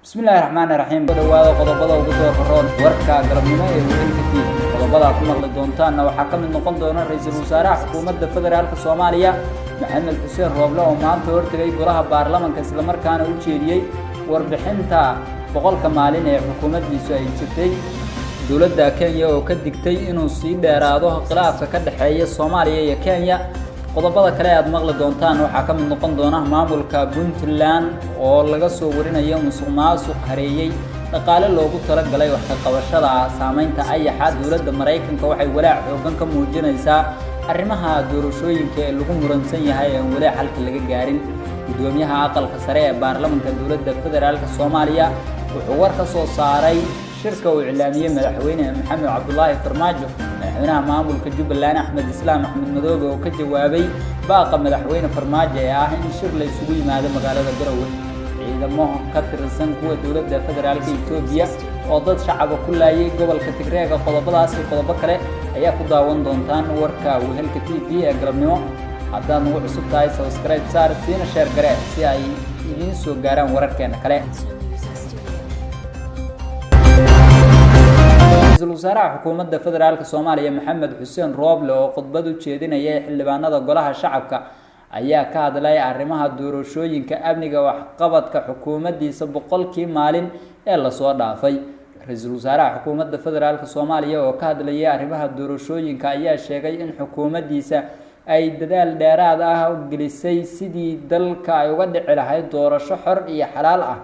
Bismillahirrahmanirrahim. Dhawaada qodobada ugu doorqoran warka galabnimo ee weelka qodobada ku maqli doontaan waxa ka mid noqon doona ra'iisul wasaaraha xukuumadda federaalka Soomaaliya Maxamed Xuseen Rooble oo maanta hortagay golaha baarlamaanka isla markaana u jeediyay warbixinta boqolka maalin ee xukuumaddiisu ay jirtay dawladda Kenya oo ka digtay inuu sii dheeraado khilaafka ka dhaxeeya Soomaaliya iyo Kenya. qodobada kale aad maqli doontaan waxa ka mid noqon doona maamulka Puntland oo laga soo warinayo musuqmaasuq hareeyay dhaqaale loogu talagalay wax ka qabashada saameynta ayaxa. dawladda Mareykanka waxay walaac xooggan ka muujinaysaa arrimaha doorashooyinka ee lagu muransan yahay ee wali xalka laga gaarin. gudoomiyaha aqalka sare ee baarlamaanka dawladda federaalka Soomaaliya wuxuu war ka soo saaray shirka uu iclaamiyay madaxweyne Maxamed Cabdullaahi Farmaajo. madaxweynaha maamulka Jubbaland Axmed Islaam Axmed Madoobe oo ka jawaabay baaqa madaxweyne Farmaajo ee ah in shir la isugu yimaado magaalada Garowe. ciidamo ka tirsan kuwa dawladda federaalka Itoobiya oo dad shacab ku laayay gobolka Tigreeg. qodobadaas iyo qodobo kale ayaa ku daawan doontaan warka weelka TV ee galabnimo. haddii aad ugu cusub tahay subscribe saar siina share garee si ay idin soo gaaraan wararkeena kale. ra'iisul wasaaraha xukuumadda federaalka Soomaaliya Maxamed Xuseen Rooble oo khudbad u jeedinayay xildhibaanada golaha shacabka ayaa ka hadlay arrimaha doorashooyinka amniga waxqabadka xukuumaddiisa boqolkii maalin ee la soo dhaafay. ra'iisul wasaaraha xukuumadda federaalka Soomaaliya oo ka hadlayay arrimaha doorashooyinka ayaa sheegay in xukuumaddiisa ay dadaal dheeraad ah u gelisay sidii dalka ay uga dhici lahayd doorasho xor iyo xalaal ah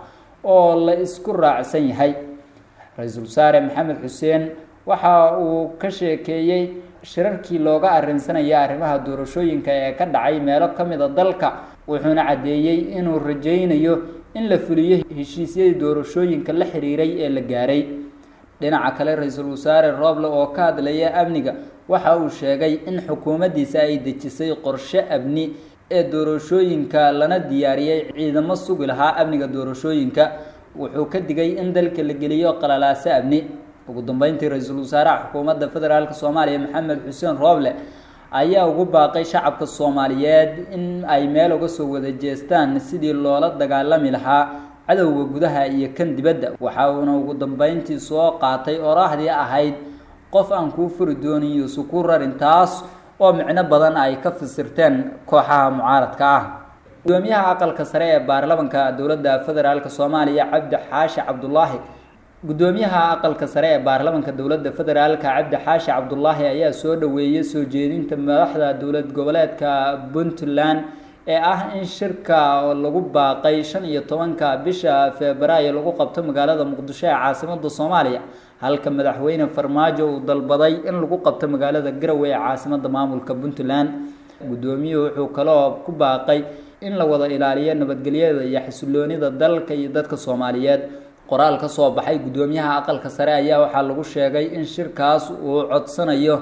oo la isku raacsan yahay. ra'iisul wasaare Maxamed Xuseen waxa uu ka sheekeeyay shirarkii looga arrinsanaya arrimaha doorashooyinka ee ka dhacay meelo ka mid ah dalka, wuxuuna cadeeyay inuu rajaynayo in la fuliyo heshiisyadii doorashooyinka la xiriiray ee la gaaray. dhinaca kale ra'iisul wasaare Rooble oo ka hadlaya amniga waxa uu sheegay in xukuumaddiisa ay dejisay qorshe amni ee doorashooyinka lana diyaariyay ciidamo sugi lahaa amniga doorashooyinka. wuxuu ka digay in dalka la geliyo qalalaase amni. ugu dambeyntii ra'iisul wasaaraha xukuumadda federaalka Soomaaliya Maxamed Xuseen Rooble ayaa ugu baaqay shacabka Soomaaliyeed in ay meel uga soo wada jeestaan sidii loola dagaalami lahaa cadawga gudaha iyo kan dibadda. waxa uu ugu dambeyntii soo qaatay oraahdii ahayd qof aan ku furi doonin iyo sukurar intaas oo micno badan ay ka fasirteen kooxaha mucaaradka ah. gudoomiyaha aqalka sare ee baarlamaanka dawladda federaalka Soomaaliya Cabdi Xaashi Cabdullaahi Cabdi Xaashi Cabdullaahi ayaa soo dhaweeyay soo jeedinta madaxda dawlad goboleedka Puntland ee ah in shirka lagu baaqay 15ka bisha Febraayo lagu qabto magaalada Muqdisho ee caasimadda Soomaaliya, halka madaxweyne Farmaajo uu dalbaday in lagu qabto magaalada Garowe ee caasimadda maamulka Puntland. gudoomiyuhu wuxuu kaloo ku baaqay in la wada ilaaliyo nabadgelyada iyo xasiloonida dalka iyo dadka Soomaaliyeed. qoraal ka soo baxay gudoomiyaha aqalka sare ayaa waxaa lagu sheegay in shirkaas uu codsanayo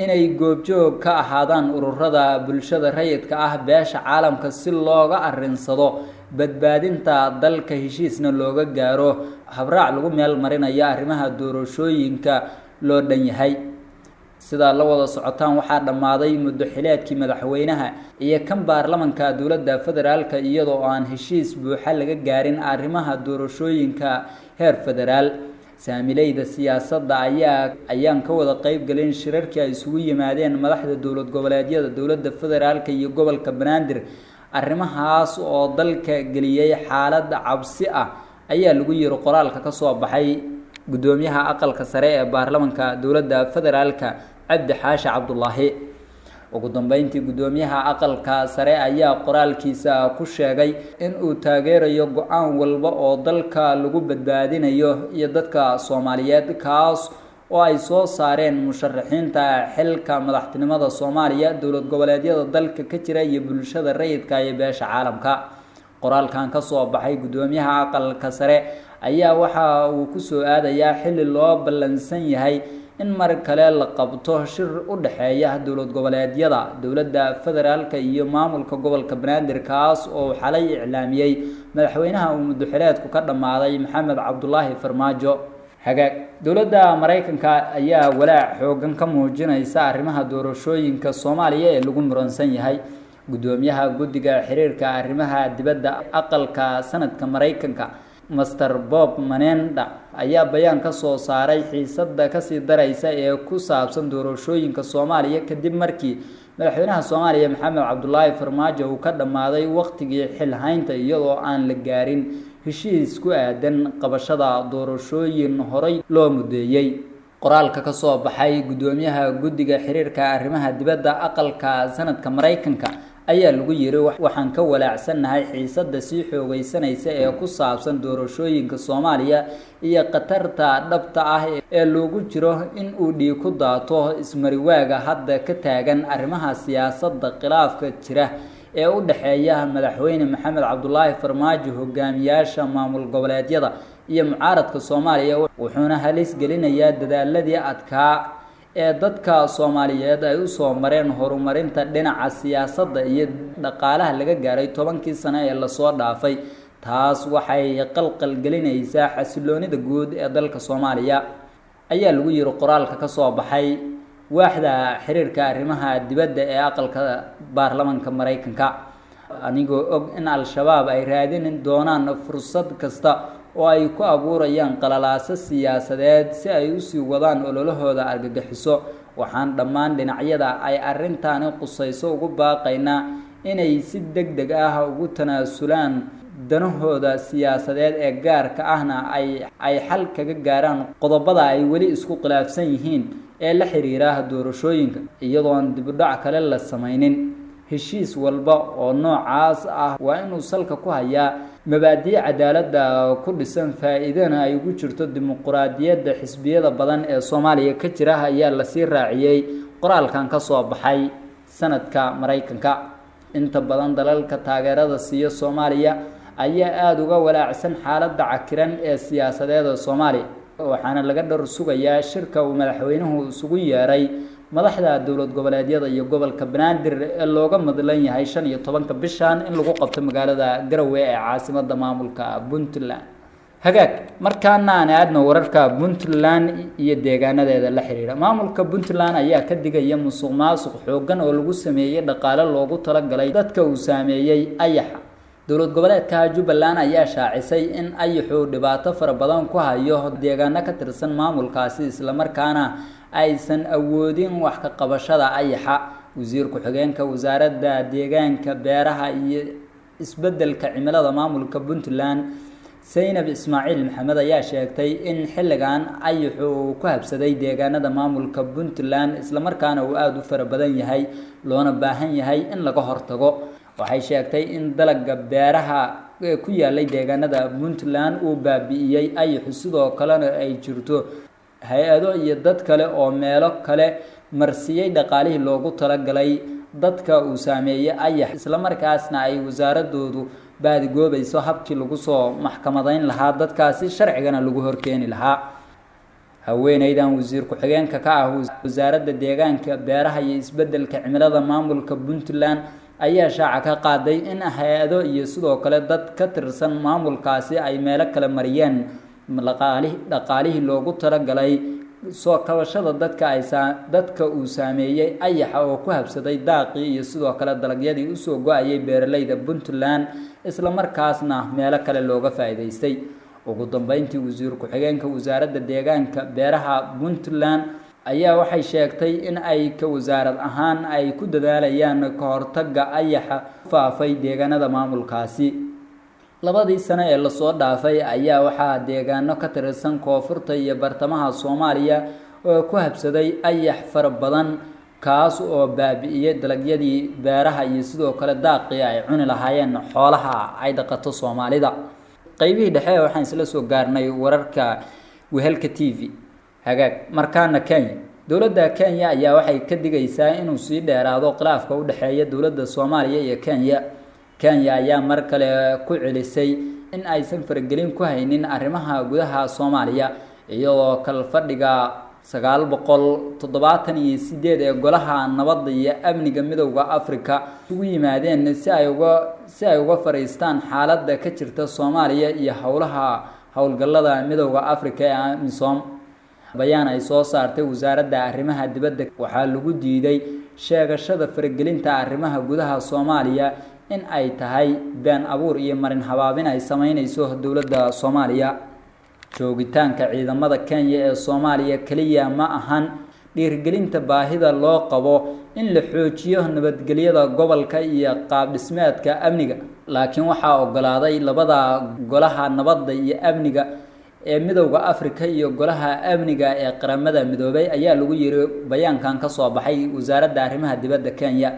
inay goobjoog ka ahaadaan ururada bulshada rayidka ah beesha caalamka si looga arrinsado badbaadinta dalka, heshiisna looga gaaro habraac lagu meel marinayo arrimaha doorashooyinka loo dhan yahay. sida la wada socotaan waxaa dhammaaday muddo xileedkii madaxweynaha iyo kan baarlamaanka dawladda federaalka iyadoo aan heshiis buuxa laga gaarin arrimaha doorashooyinka heer federaal. saamileyda siyaasadda ayaan ka wada qayb galin shirarkii ay isugu yimaadeen madaxda dawlad goboleedyada dawladda federaalka iyo gobolka Banaadir. arrimahaas oo dalka geliyay xaalad cabsi ah ayaa lagu yiri qoraalka ka soo baxay gudoomiyaha aqalka sare ee baarlamaanka dawladda federaalka Cabdi Xaashi Cabdullaahi. ugu dambeyntii gudoomiyaha aqalka sare ayaa qoraalkiisa ku sheegay in uu taageerayo go'aan walba oo dalka lagu badbaadinayo iyo dadka Soomaaliyeed kaas oo ay soo saareen musharaxiinta xilka madaxtinimada Soomaaliya, dawlad goboleedyada dalka ka jira iyo bulshada rayidka ee beesha caalamka. qoraalkan ka soo baxay gudoomiyaha aqalka sare ayaa waxa uu ku soo aadayaa xilli loo ballansan yahay in mar kale la qabto shir u dhaxeeya dawlad goboleedyada dawladda federaalka iyo maamulka gobolka Banaadir kaas oo xalay iclaamiyay madaxweynaha uu muddo xileedku ka dhammaaday Maxamed Cabdullaahi Farmaajo. hagaag dowladda Mareykanka ayaa walaac xoogan ka muujinaysa arrimaha doorashooyinka Soomaaliya ee lagu muransan yahay. Gudoomiyaha guddiga xiriirka arrimaha dibadda aqalka sanadka Mareykanka Mr. Bob Menendez ayaa bayaan ka soo saaray xiisadda ka sii daraysa ee ku saabsan doorashooyinka Soomaaliya kadib markii madaxweynaha Soomaaliya Maxamed Cabdullaahi Farmaajo uu ka dhamaaday waqtigii xil haynta iyadoo aan la gaarin heshiis ku aadan qabashada doorashooyin horey loo mudeeyay. Qoraalka ka soo baxay gudoomiyaha guddiga xiriirka arrimaha dibadda aqalka sanadka Mareykanka ayaa lagu yiri waxaan ka walaacsanahay xiisadda sii xoogaysanaysa ee ku saabsan doorashooyinka Soomaaliya iyo qatarta dhabta ah ee loogu jiro in uu dhiig ku daato ismariwaaga hadda ka taagan arrimaha siyaasadda khilaafka jira ee u dhaxeeya madaxweyne Maxamed Cabdullaahi Farmaajo hogaamiyaasha maamul goboleedyada iyo mucaaradka Soomaaliya wuxuuna halis gelinayaa dadaaladii adkaa ee dadka Soomaaliyeed ay u soo mareen horumarinta dhinaca siyaasadda iyo dhaqaalaha laga gaaray 10kii sano ee la soo dhaafay. taas waxay qalqal gelinaysaa xasiloonida guud ee dalka Soomaaliya ayaa lagu yiri qoraalka ka soo baxay waaxda xiriirka arrimaha dibadda ee aqalka baarlamaanka Mareykanka. anigoo og in al-shabaab ay raadin doonaan fursad kasta oo ay ku abuurayaan qalalaase siyaasadeed si ay u sii wadaan ololahooda argagixiso, waxaan dhammaan dhinacyada ay arrintan qusayso ugu baaqaynaa inay si degdeg ah ugu tanaasulaan danahooda siyaasadeed ee gaarka ahna ay xal kaga gaaraan qodobada ay weli isku khilaafsan yihiin ee la xiriira doorashooyinka iyadoon dib u dhac kale la samaynin. heshiis walba oo noocaas ah waa inuu salka ku hayaa mabaadiic cadaaladda ku dhisan faa'iidana ay ugu jirto dimuqraadiyadda xisbiyada badan ee Soomaaliya ka jira ayaa la sii raaciyay qoraalkan ka soo baxay sanadka Mareykanka. inta badan dalalka taageerada siiya Soomaaliya ayaa aad uga walaacsan xaaladda cakiran ee siyaasadeed Soomaaliya, waxaana laga dhar sugayaa shirka uu madaxweynuhu isugu yeeray madaxda dowlad goboleedyada iyo gobolka Banaadir ee looga madlan yahay 15 bishan in lagu qabto magaalada Garowe ee caasimadda maamulka Puntland. hagaag markaana aan aadno wararka Puntland iyo deegaanadeeda la xiriira. maamulka Puntland ayaa ka digaya musuqmaasuq xoogan oo lagu sameeyay dhaqaale loogu talagalay dadka uu saameeyay ayaxa. dowlad goboleedka Jubbaland ayaa shaacisay in ayaxu dhibaato fara badan ku hayo deegaano ka tirsan maamulkaasi isla markaana aysan awoodin wax ka qabashada ayaxa. wasiir ku-xigeenka wasaaradda deegaanka, beeraha iyo isbeddelka cimilada maamulka Puntland Zainab Ismaaciil Maxamed ayaa sheegtay in xilligan ayaxu ku habsaday deegaanada maamulka Puntland isla markaana uu aad u fara badan yahay loona baahan yahay in laga hortago. waxay sheegtay in dalagga beeraha ee ku yaalay deegaanada Puntland uu baabi'iyay ayaxu, sidoo kalena ay jirto hay-ado iyo dad kale oo meelo kale marsiyay dhaqaalihii loogu talagalay dadka uu saameeyay ayax, isla markaasna ay wasaaradoodu baadigoobayso habkii lagu soo maxkamadayn lahaa dadkaasi sharcigana lagu horkeeni lahaa. haweeneydan wasiir ku-xigeenka ka ah wasaaradda deegaanka, beeraha iyo isbeddelka cimilada maamulka Puntland ayaa shaaca ka qaaday in hay-ado iyo sidoo kale dad ka tirsan maamulkaasi ay meelo kale mariyeen dhaqaalihii loogu talagalay soo kabashada dadka uu saameeyay ayaxa oo ku habsaday daaqii iyo sidoo kale dalagyadii u soo go'ayay beeralayda Puntland isla markaasna meelo kale looga faa'iideystay. ugu dambeyntii wasiir ku-xigeenka wasaaradda deegaanka, beeraha Puntland ayaa waxay sheegtay in ay ka wasaarad ahaan ay ku dadaalayaan ka hortagga ayaxa faafay deegaanada maamulkaasi. labadii sano ee la soo dhaafay ayaa waxaa deegaano ka tirsan koonfurta iyo bartamaha Soomaaliya oo ku habsaday ayax fara badan kaas oo baabi'iyay dalagyadii beeraha iyo sidoo kale daaqii ay cuni lahaayeen xoolaha ay dhaqato Soomaalida. qaybihii dhexe waxaan isla soo gaarnay wararka Wehelka TV. hagaag markaana Kenya. dowladda Kenya ayaa waxay ka digaysaa inuu sii dheeraado khilaafka u dhaxeeya dowladda Soomaaliya iyo Kenya ayaa mar kale ku celisay in aysan faragelin ku haynin arrimaha gudaha Soomaaliya iyadoo kala fadhiga 978 ee golaha nabadda iyo amniga midowga Afrika ugu yimaadeen si ay uga fariistaan xaaladda ka jirta Soomaaliya iyo hawlgallada midowga Afrika ee AMISOM. bayaan ay soo saartay wasaaradda arrimaha dibadda waxaa lagu diiday sheegashada faragelinta arrimaha gudaha Soomaaliya in ay tahay been abuur iyo marin habaabin ay sameynayso dowladda Soomaaliya. joogitaanka ciidamada Kenya ee Soomaaliya kaliya ma ahan dhiirgelinta baahida loo qabo in la xoojiyo nabadgelyada gobolka iyo qaab dhismeedka amniga, laakiin waxaa ogolaaday labada golaha nabadda iyo amniga ee Midowga Afrika iyo golaha amniga ee qaramada midoobay ayaa lagu yiri bayaankan ka soo baxay wasaaradda arrimaha dibadda Kenya.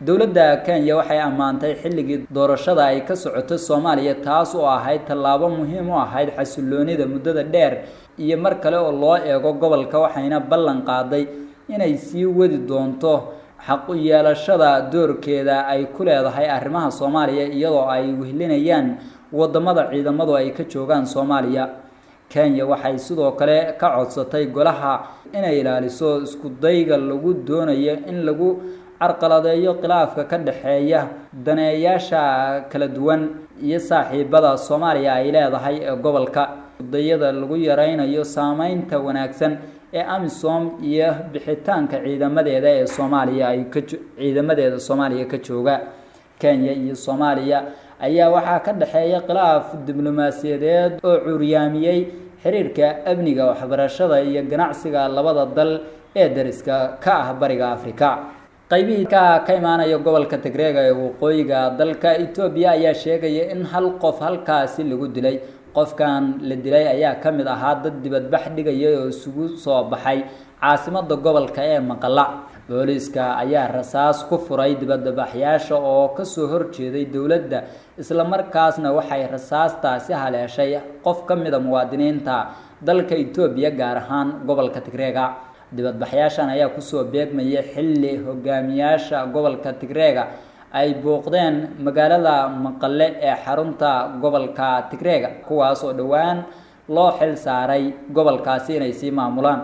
dowladda Kenya waxay amaantay xilligii doorashada ay ka socotay Soomaaliya, taas oo ahayd tallaabo muhiim u ahayd xasiloonida muddada dheer iyo mar kale oo loo eego gobolka, waxayna ballan qaaday inay sii wadi doonto xaq u yeelashada doorkeeda ay ku leedahay arrimaha Soomaaliya iyadoo ay wehlinayaan wadamada ciidamadu ay ka joogaan Soomaaliya. Kenya waxay sidoo kale ka codsatay golaha inay ilaaliso isku dayga lagu doonayo in lagu carqaladeeyo khilaafka ka dhaxeeya daneeyaasha kala duwan iyo saaxiibada Soomaaliya ay leedahay ee gobolka. dayada lagu yareynayo saameynta wanaagsan ee AMISOM iyo bixitaanka ciidamadeeda ee Soomaaliya ka jooga. Kenya iyo Soomaaliya ayaa waxaa ka dhaxeeya khilaaf diblomaasiyadeed oo curyaamiyay xiriirka amniga, waxbarashada iyo ganacsiga labada dal ee dariska ka ah Bariga Afrika. qaybihii ka imaanaya gobolka Tigreega ee waqooyiga dalka Itoobiya ayaa sheegaya in hal qof halkaasi lagu dilay. qofkan la dilay ayaa ka mid ahaa dad dibadbax dhigaya oo isugu soo baxay caasimadda gobolka ee Maqalla. booliiska ayaa rasaas ku furay dibadbaxayaasha oo ka soo horjeeday dowladda, isla markaasna waxay rasaastaasi haleeshay qof ka mid ah muwaadiniinta dalka Itoobiya gaar ahaan gobolka Tigreega. dibadbaxayaashan ayaa ku soo beegmaya xilli hogaamiyaasha gobolka Tigreega ay booqdeen magaalada Maqale ee xarunta gobolka Tigreega, kuwaas oo dhawaan loo xil saaray gobolkaasi inay sii maamulaan.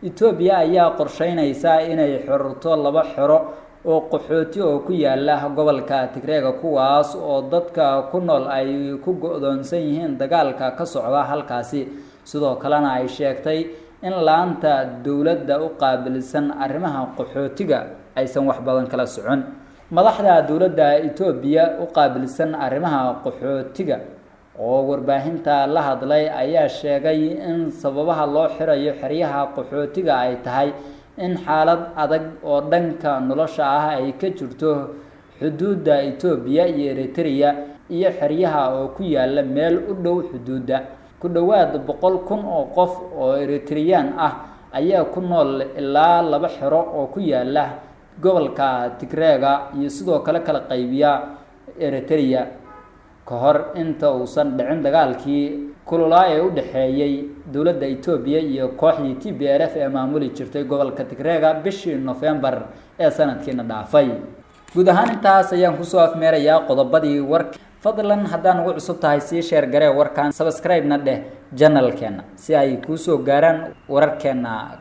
Itoobiya ayaa qorsheynaysa inay xirto 2 xero oo qaxooti oo ku yaala gobolka Tigreega, kuwaas oo dadka ku nool ay ku go'doonsan yihiin dagaalka ka socda halkaasi. sidoo kalena ay sheegtay in laanta dowladda u qaabilsan arrimaha qaxootiga aysan wax badan kala socon. madaxda dowladda Itoobiya u qaabilsan arrimaha qaxootiga oo warbaahinta la hadlay ayaa sheegay in sababaha loo xirayo xeryaha qaxootiga ay tahay in xaalad adag oo dhanka nolosha ah ay ka jirto xuduudda Itoobiya iyo Eritrea iyo xeryaha oo ku yaala meel u dhow xuduudda. ku dhawaad 100,000 oo qof oo Eritrean ah ayaa ku nool ilaa 2 xero oo ku yaala gobolka Tigreega iyo sidoo kale kala qaybiya Eritrea ka hor inta uusan dhicin dagaalkii kululaa ee u dhaxeeyay dowladda Itoobiya iyo kooxdii TPLF ee maamuli jirtay gobolka Tigreega bishii November ee sanadkiina dhaafay. guud ahaan intaas ayaan ku soo afmeerayaa qodobadii warka. fadlan haddaan ugu cusub tahay sii share garee warkan, subscribe na dheh channelkeena si ay kuu soo gaaraan wararkeena.